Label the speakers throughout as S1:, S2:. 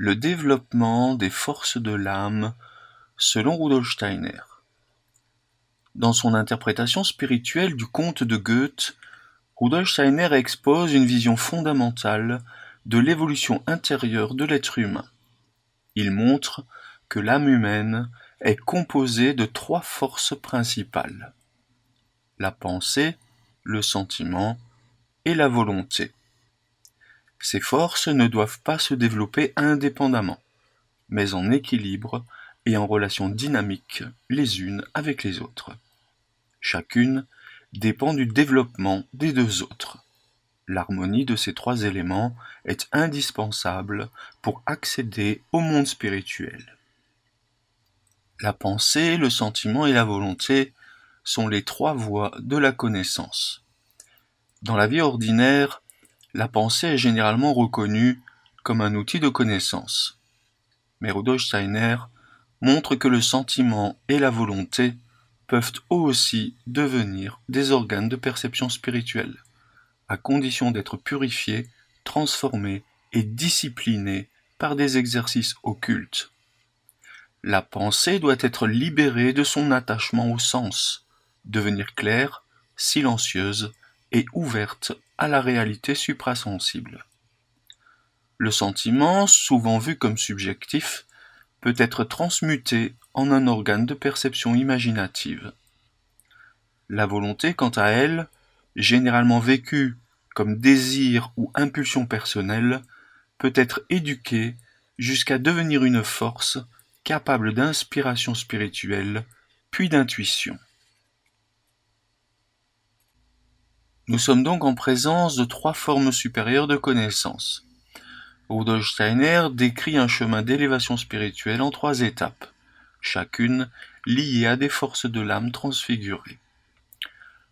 S1: Le développement des forces de l'âme selon Rudolf Steiner. Dans son interprétation spirituelle du conte de Goethe, Rudolf Steiner expose une vision fondamentale de l'évolution intérieure de l'être humain. Il montre que l'âme humaine est composée de 3 forces principales: la pensée, le sentiment et la volonté. Ces forces ne doivent pas se développer indépendamment, mais en équilibre et en relation dynamique les unes avec les autres. Chacune dépend du développement des 2 autres. L'harmonie de ces 3 éléments est indispensable pour accéder au monde spirituel. La pensée, le sentiment et la volonté sont les 3 voies de la connaissance. Dans la vie ordinaire, la pensée est généralement reconnue comme un outil de connaissance. Mais Rudolf Steiner montre que le sentiment et la volonté peuvent aussi devenir des organes de perception spirituelle, à condition d'être purifiés, transformés et disciplinés par des exercices occultes. La pensée doit être libérée de son attachement au sens, devenir claire, silencieuse et ouverte à la réalité suprasensible. Le sentiment, souvent vu comme subjectif, peut être transmuté en un organe de perception imaginative. La volonté, quant à elle, généralement vécue comme désir ou impulsion personnelle, peut être éduquée jusqu'à devenir une force capable d'inspiration spirituelle, puis d'intuition. Nous sommes donc en présence de 3 formes supérieures de connaissance. Rudolf Steiner décrit un chemin d'élévation spirituelle en 3 étapes, chacune liée à des forces de l'âme transfigurées.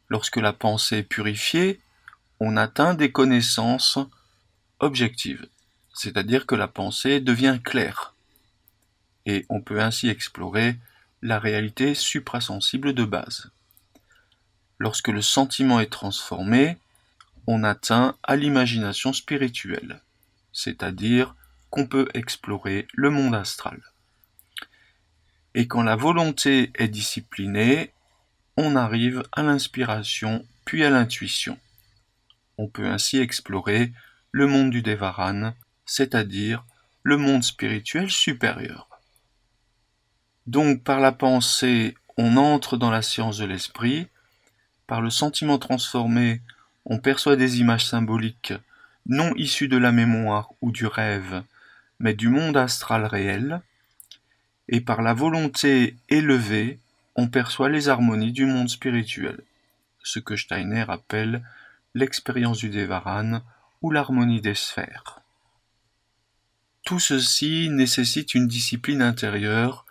S1: Lorsque la pensée est purifiée, on atteint des connaissances objectives, c'est-à-dire que la pensée devient claire, et on peut ainsi explorer la réalité suprasensible de base. Lorsque le sentiment est transformé, on atteint à l'imagination spirituelle, c'est-à-dire qu'on peut explorer le monde astral. Et quand la volonté est disciplinée, on arrive à l'inspiration puis à l'intuition. On peut ainsi explorer le monde du Devaran, c'est-à-dire le monde spirituel supérieur. Donc par la pensée, on entre dans la science de l'esprit, par le sentiment transformé, on perçoit des images symboliques non issues de la mémoire ou du rêve, mais du monde astral réel, et par la volonté élevée, on perçoit les harmonies du monde spirituel, ce que Steiner appelle l'expérience du Devaran ou l'harmonie des sphères. Tout ceci nécessite une discipline intérieure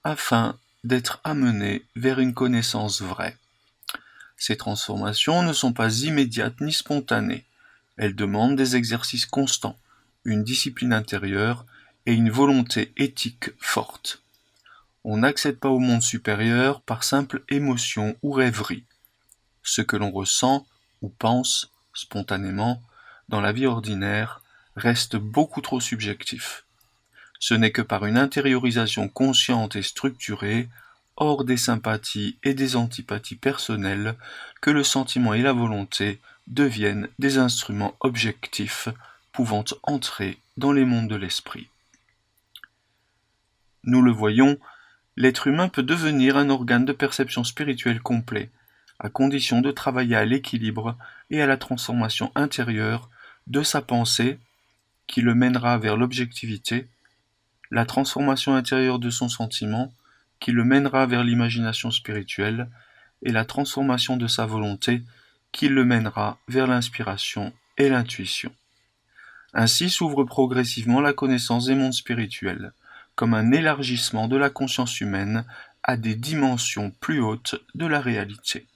S1: afin d'être amené vers une connaissance vraie. Ces transformations ne sont pas immédiates ni spontanées. Elles demandent des exercices constants, une discipline intérieure et une volonté éthique forte. On n'accède pas au monde supérieur par simple émotion ou rêverie. Ce que l'on ressent ou pense spontanément dans la vie ordinaire reste beaucoup trop subjectif. Ce n'est que par une intériorisation consciente et structurée, hors des sympathies et des antipathies personnelles, que le sentiment et la volonté deviennent des instruments objectifs pouvant entrer dans les mondes de l'esprit. Nous le voyons, l'être humain peut devenir un organe de perception spirituelle complet, à condition de travailler à l'équilibre et à la transformation intérieure de sa pensée, qui le mènera vers l'objectivité, la transformation intérieure de son sentiment, qui le mènera vers l'imagination spirituelle, et la transformation de sa volonté, qui le mènera vers l'inspiration et l'intuition. Ainsi s'ouvre progressivement la connaissance des mondes spirituels, comme un élargissement de la conscience humaine à des dimensions plus hautes de la réalité.